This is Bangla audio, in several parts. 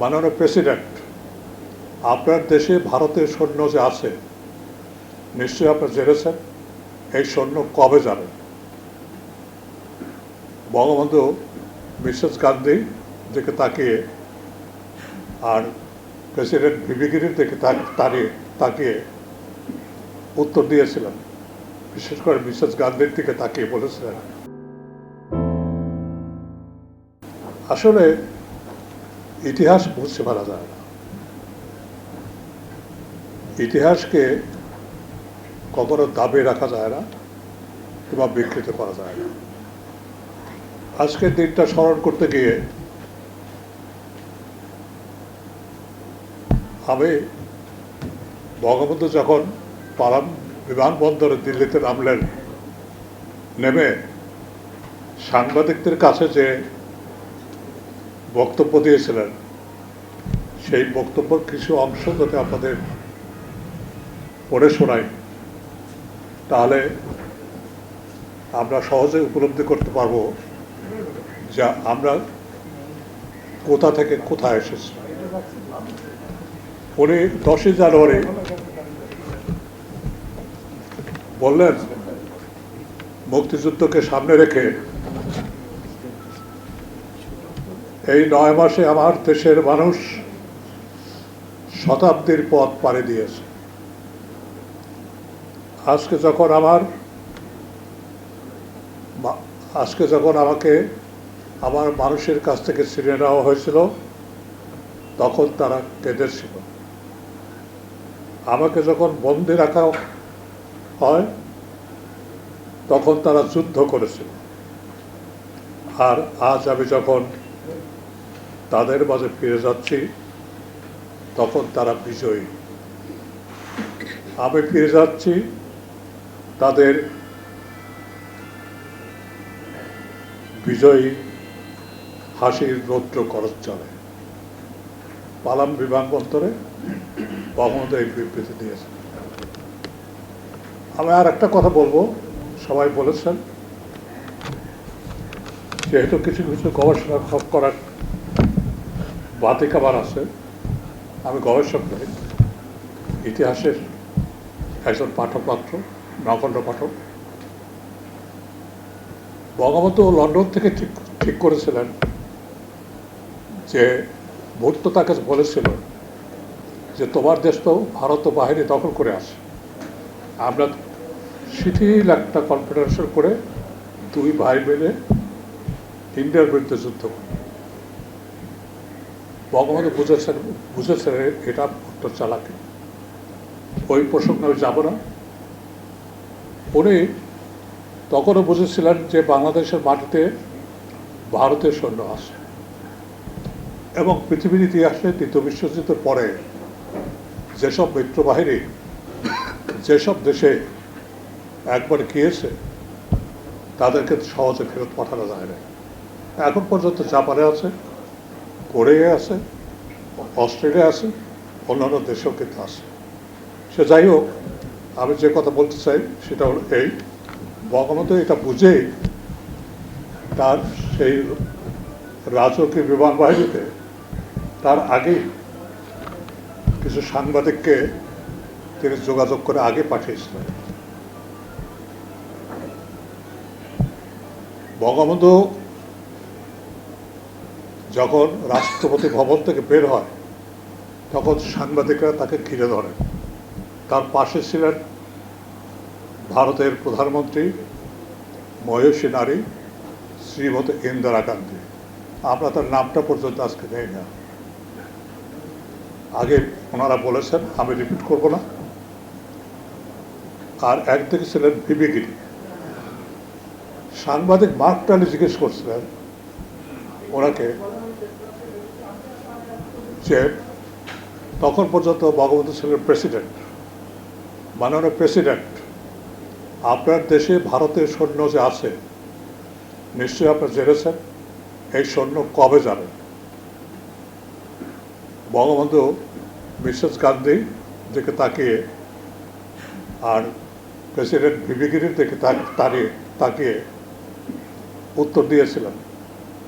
মাননীয় প্রেসিডেন্ট, আপনার দেশে ভারতের সৈন্য যে আছে নিশ্চয়ই আপনারা জেনেছেন এই সৈন্য কবে যাবে। বঙ্গবন্ধু মিসেস গান্ধী দিকে তাকিয়ে আর প্রেসিডেন্ট ভিভিগিরির দিকে তাকিয়ে উত্তর দিয়েছিলেন, বিশেষ করে মিসেস গান্ধীর দিকে তাকিয়ে বলেছিলেন, আসলে ইতিহাস বুঝতে পারা যায় না, ইতিহাসকে কখনো দাবিয়ে রাখা যায় না কিংবা বিকৃত করা যায় না। আজকের দিনটা স্মরণ করতে গিয়ে আমি বঙ্গবন্ধু যখন পালাম বিমানবন্দরে দিল্লিতে নামলেন, নেমে সাংবাদিকদের কাছে যে বক্তব্য দিয়েছিলেন সেই বক্তব্যের কিছু অংশ যদি আপনাদের পড়ে শোনাই তাহলে আমরা সহজে উপলব্ধি করতে পারবো যে আমরা কোথা থেকে কোথায় এসেছি। উনি 10ই জানুয়ারি বললেন, মুক্তিযুদ্ধকে সামনে রেখে এই 9 মাসে আমার দেশের মানুষ শতাব্দীর পথ পাড়ি দিয়েছে। আজকে যখন আমাকে আমার মানুষের কাছ থেকে ছিনিয়ে নেওয়া হয়েছিল তখন তারা কেঁদেছিল। আমাকে যখন বন্দি রাখা হয় তখন তারা যুদ্ধ করেছিল। আর আজ আমি যখন তাদের মাঝে ফিরে যাচ্ছি তখন তারা বিজয়ী। আমি ফিরে যাচ্ছি তাদের বিজয়ী হাসির রৌদ্র করজ্জ্বলে। পালাম বিমানবন্দরে বঙ্গবন্ধু এই বিবৃতি দিয়েছে। আমি আর একটা কথা বলবো, সবাই বলেছেন যেহেতু কিছু কিছু গবেষণা করার বাতিক আমার আছে, আমি গবেষক নই, ইতিহাসের একজন পাঠক মাত্র, নগণ্য পাঠক। বঙ্গবন্ধু লন্ডন থেকে ঠিক করেছিলেন যে ভুট্টো তাকে বলেছিল যে তোমার দেশ তো ভারত বাহিনী দখল করে আসে, আমরা শিথিল একটা কনফেডারেশন করে 2 ভাই মিলে ইন্ডিয়ার বিরুদ্ধে যুদ্ধ করি। বঙ্গবন্ধু বুঝেছেন এটা ভুট্টো চালাকি। ওই প্রসঙ্গে আমি যাব না। উনি তখনও বুঝেছিলেন যে বাংলাদেশের মাটিতে ভারতের সৈন্য আছে এবং পৃথিবীর ইতিহাসে দ্বিতীয় বিশ্বযুদ্ধের পরে যেসব মিত্রবাহিনী যেসব দেশে একবার গিয়েছে তাদেরকে সহজে ফেরত পাঠানো যায় না। এখন পর্যন্ত জাপানে আছে, কোরিয়া আছে, অস্ট্রেলিয়া আছে, অন্যান্য দেশেও কিন্তু আছে। সে যাই হোক, আমি যে কথা বলতে চাই সেটা হলো এই, বঙ্গবন্ধু এটা বুঝেই তার সেই রাজকীয় বিমান বাহিনীতে তার আগেই কিছু সাংবাদিককে তিনি যোগাযোগ করে আগে পাঠিয়েছিলেন। বঙ্গবন্ধু যখন রাষ্ট্রপতি ভবন থেকে বের হয় তখন সাংবাদিকরা তাকে ঘিরে ধরেন। তার পাশে ছিলেন ভারতের প্রধানমন্ত্রী মহিষী নারী শ্রীমতী ইন্দিরা গান্ধী। আমরা তার নামটা পর্যন্ত আজকে নেই না, আগে ওনারা বলেছেন, আমি রিপিট করব না। আর একদিকে ছিলেন ভিভিগিরি। সাংবাদিক মার্ক টালি জিজ্ঞেস করছিলেন ওনাকে যে তখন পর্যন্ত বঙ্গবন্ধু ছিলেন প্রেসিডেন্ট, মাননীয় প্রেসিডেন্ট, আপনার দেশে ভারতের সৈন্য যে আছে নিশ্চয়ই আপনারা জেনেছেন এই সৈন্য কবে যাবে। বঙ্গবন্ধু মিসেস গান্ধী দিকে তাকিয়ে আর প্রেসিডেন্ট ভিভিগিরির দিকে তাকিয়ে উত্তর দিয়েছিলেন,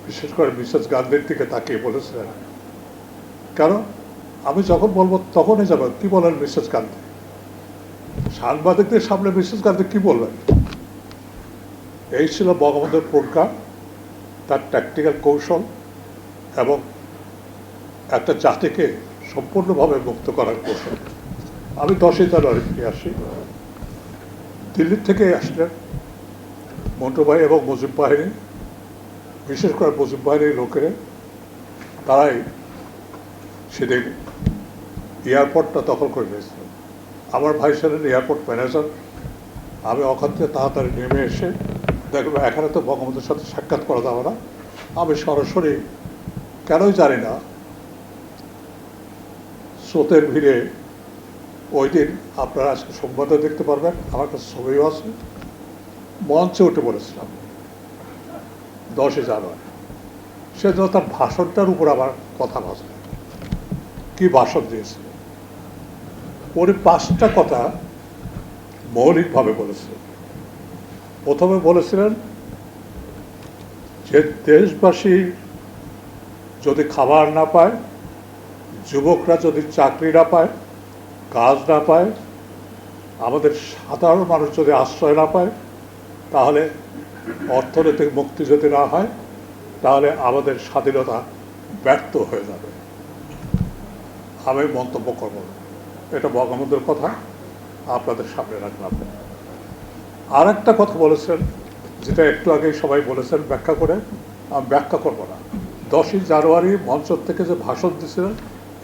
বিশেষ করে মিসেস গান্ধীর দিকে তাকিয়ে বলেছিলেন, কেন আমি যখন বলবো তখনই যাবেন, কি বলেন মিসেস গান্ধী? সাংবাদিকদের সামনে মিসেস গান্ধী কি বলবেন? এই ছিল বঙ্গবন্ধুর প্রজ্ঞা, তার ট্যাকটিক্যাল কৌশল এবং একটা জাতিকে সম্পূর্ণভাবে মুক্ত করার কৌশল। আমি 10ই জানুয়ারি ফিরে আসি। দিল্লি থেকে আসলেন মন্টু ভাই এবং মুজিব বাহিনী, বিশেষ করে মুজিব বাহিনীর লোকেরা, তারাই সেদিন এয়ারপোর্টটা দখল করে নিয়েছিলেন। আমার ভাই ছিলেন এয়ারপোর্ট ম্যানেজার। আমি ওখান থেকে তাড়াতাড়ি নেমে এসে দেখবো এখানে তো বঙ্গবন্ধুর সাথে সাক্ষাৎ করা যাবে না। আমি সরাসরি, কেনই জানি না, স্রোতের ভিড়ে ওই দিন আপনারা আজকে সংবাদে দেখতে পারবেন, আমার কাছে ছবিও আছে, মঞ্চে উঠে বলেছিলাম 10ই জানুয়ারি। সেজন্য তার ভাষণটার উপর আমার কথা ভাষণ, কি ভাষণ দিয়েছিল। উনি 5টা কথা মৌলিকভাবে বলেছিলেন। প্রথমে বলেছিলেন যে দেশবাসী যদি খাবার না পায়, যুবকরা যদি চাকরি না পায়, কাজ না পায়, আমাদের সাধারণ মানুষ যদি আশ্রয় না পায়, তাহলে অর্থনৈতিক মুক্তি যদি না হয়, তাহলে আমাদের স্বাধীনতা ব্যর্থ হয়ে যাবে। আমি মন্তব্য করব না, এটা বঙ্গবন্ধুর কথা, আপনাদের সামনে রাখলাম। আর একটা কথা বলেছেন, যেটা একটু আগেই সবাই বলেছেন, ব্যাখ্যা করে, আমি ব্যাখ্যা করব না। 10ই জানুয়ারি মঞ্চ থেকে যে ভাষণ দিয়েছিলেন,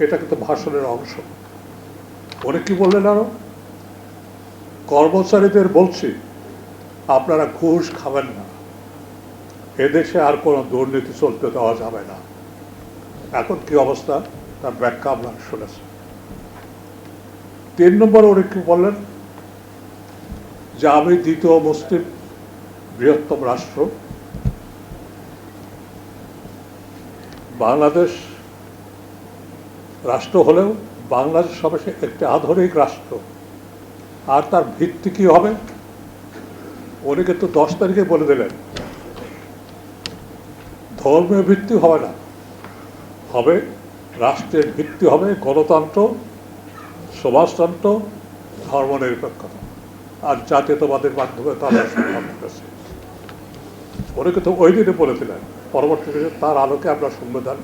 এটা কিন্তু ভাষণের অংশ। উনি কি বললেন আরো? কর্মচারীদের বলছি, আপনারা ঘুষ খাবেন না, এদেশে আর কোনো দুর্নীতি চলতে দেওয়া যাবে না। এখন কি অবস্থা, তার ব্যাখ্যা আমরা শুনেছি। 3 নম্বর উনি কি বললেন? যে আমি দ্বিতীয় মুসলিম বৃহত্তম রাষ্ট্র, বাংলাদেশ রাষ্ট্র হলেও বাংলাদেশ হবে একটি আধুনিক রাষ্ট্র। আর তার ভিত্তি কি হবে? উনি কিন্তু 10 তারিখে বলে দিলেন, ধর্মীয় ভিত্তি হবে না, হবে রাষ্ট্রের ভিত্তি হবে গণতন্ত্র, সমাজতন্ত্র, ধর্মনিরপেক্ষতা আর জাতীয়তাবাদের মাধ্যমে তারা সম্ভব করেছে। উনি কিন্তু ওই দিনে বলে দিলেন। পরবর্তীতে তার আলোকে আমরা সংবিধান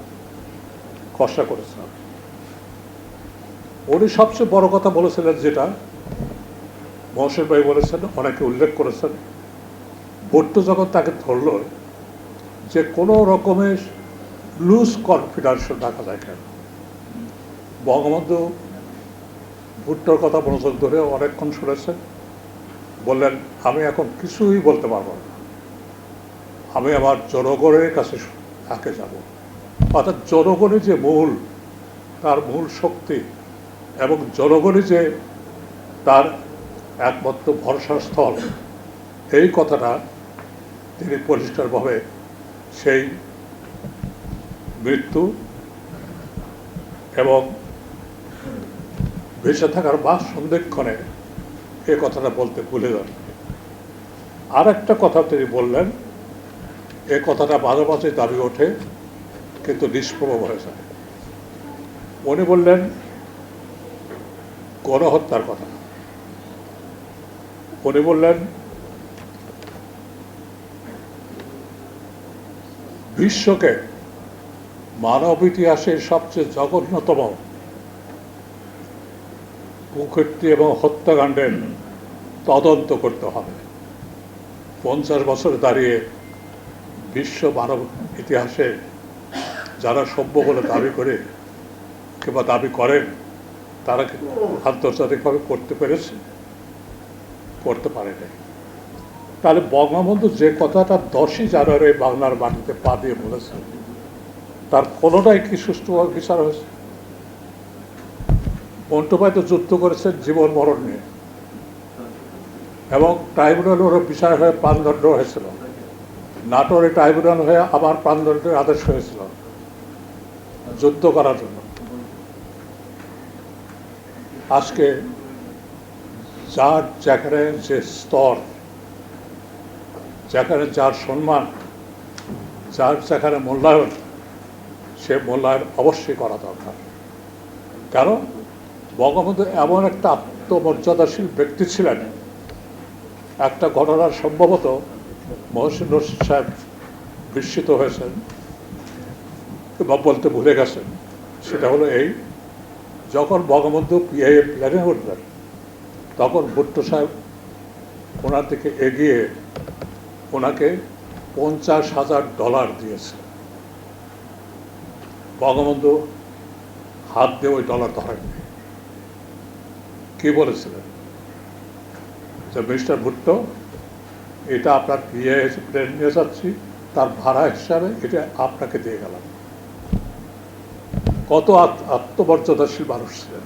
খসড়া করেছিলাম। উনি সবচেয়ে বড় কথা বলেছিলেন, যেটা মহসিন ভাই বলেছেন, অনেকে উল্লেখ করেছেন, ভুট্টো যখন তাকে ধরল, যে কোনো রকমের লুজ কনফিডেন্স রাখা যায় কেন। বঙ্গবন্ধু ভুট্টোর কথা মনোযোগ ধরে অনেকক্ষণ শুনেছেন, বললেন আমি এখন কিছুই বলতে পারবো না, আমি আমার জনগণের কাছে আগে যাব। অর্থাৎ জনগণই যে মূল, তার মূল শক্তি, এবং জনগণই যে তার একমাত্র ভরসার স্থল, এই কথাটা তিনি পরিষ্কারভাবে সেই মৃত্যু এবং বেঁচে থাকার মাস সন্ধিক্ষণে এই কথাটা বলতে ভুলে যান। আর একটা কথা তিনি বললেন, এ কথাটা মাঝে মাঝে দাবি ওঠে কিন্তু নিষ্প্রভ হয়ে যায়। উনি বললেন গণহত্যার কথা। উনি বললেন বিশ্বকে মানব ইতিহাসের সবচেয়ে জঘন্যতম কুকীর্তি এবং হত্যাকাণ্ডের তদন্ত করতে হবে। 50 বছরে দাঁড়িয়ে বিশ্ব মানব ইতিহাসে যারা সভ্য বলে দাবি করে কিংবা দাবি করেন, তারা কিন্তু আন্তর্জাতিকভাবে করতে পেরেছে, করতে পারেনি। তাহলে বঙ্গবন্ধু যে কথাটা 10ই জানুয়ারি বাংলার মাটিতে পা দিয়ে বলেছেন, তার কোনোটাই কি সুষ্ঠুভাবে বিচার হয়েছে? মন্টু ভাই তো যুদ্ধ করেছেন জীবন মরণ নিয়ে, এবং ট্রাইব্যুনালেরও বিচার হয়ে প্রাণদণ্ড হয়েছিল। নাটোরে ট্রাইব্যুনাল হয়ে আবার প্রাণদণ্ডের আদেশ হয়েছিল যুদ্ধ করার জন্য। আজকে যার যেখানে যে স্তর, যেখানে যার সম্মান, যার যেখানে মূল্যায়ন, সে মূল্যায়ন অবশ্যই করা দরকার। কারণ বঙ্গবন্ধু এমন একটা আত্মমর্যাদাশীল ব্যক্তি ছিলেন, একটা ঘটনার সম্ভবত মহসিন রশিদ সাহেব বিস্মিত হয়েছেন বা বলতে ভুলে গেছেন। সেটা হলো এই, যখন বঙ্গবন্ধু পিআইএ প্ল্যানে উঠবেন তখন ভুট্টো সাহেব ওনার দিকে এগিয়ে ওনাকে $50,000 দিয়েছে। বঙ্গবন্ধু হাত দিয়ে ওই ডলার ধরেননি। কি বলেছিলেন যে মিস্টার ভুট্টো, এটা আপনার পিআইএ প্লেন নিয়ে যাচ্ছি, তার ভাড়া হিসাবে এটা আপনাকে দিয়ে গেলাম। কত আত্মমর্যাদাশীল মানুষ ছিলেন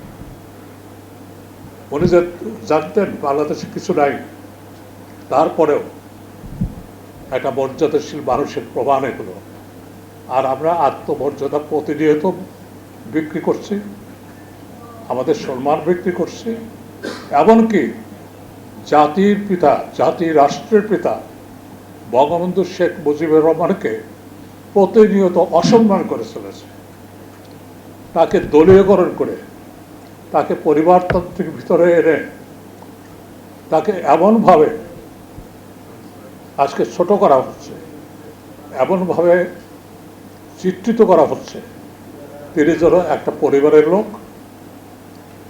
উনি, যে জানতেন বাংলাদেশে কিছু নাই, তারপরেও একটা মর্যাদাশীল মানুষের প্রমাণ এগুলো। আর আমরা আত্মমর্যাদা প্রতিনিয়ত বিক্রি করছি, আমাদের সম্মান বিক্রি করছি, এমনকি জাতির পিতা, জাতির রাষ্ট্রের পিতা বঙ্গবন্ধু শেখ মুজিবুর রহমানকে প্রতিনিয়ত অসম্মান করে চলেছে। তাকে দলীয়করণ করে, তাকে পরিবারতান্ত্রিক ভিতরে এনে তাকে এমনভাবে আজকে ছোট করা হচ্ছে, এমনভাবে চিত্রিত করা হচ্ছে তিনি যেন একটা পরিবারের লোক,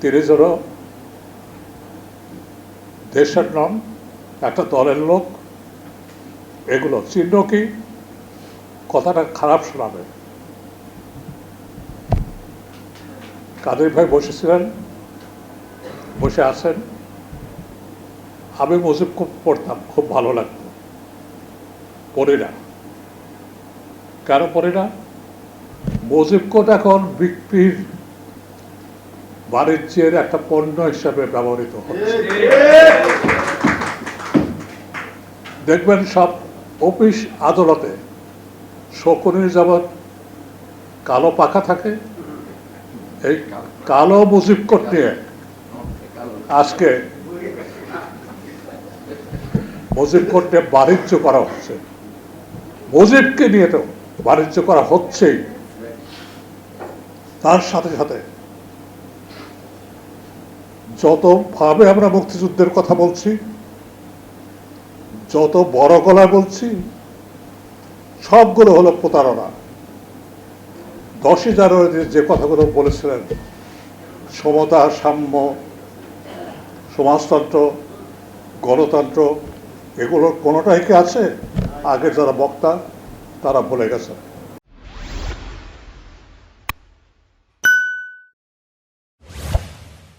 তিনি যেন দেশের নন, একটা দলের লোক। এগুলো চিহ্ন কি? কথাটা খারাপ শোনাবে। কাদের ভাই বসেছিলেন, বসে আছেন। আমি মুজিব খুব পড়তাম, খুব ভালো লাগতো, পড়ি না। কেন পড়ি না? মুজিব কোড এখন বিক্রির বাণিজ্যের একটা পণ্য হিসাবে ব্যবহৃত হচ্ছে। দেখবেন সব অফিস আদালতে শকুনির যেমন কালো পাখা থাকে, এই কালো মুজিব কোড নিয়ে আজকে মুজিব কোড নিয়ে বাণিজ্য করা হচ্ছে। মুজিবকে নিয়ে তো বাণিজ্য করা হচ্ছেই, তার সাথে সাথে যতভাবে আমরা মুক্তিযুদ্ধের কথা বলছি, যত বড় গলায় বলছি, সবগুলো হলো প্রতারণা। 10ই জানুয়ারিতে যে কথাগুলো বলেছিলেন, সমতা, সাম্য, সমাজতন্ত্র, গণতন্ত্র, এগুলোর কোনোটাই কি আছে? আগের যারা বক্তা তারা ভুলে গেছেন।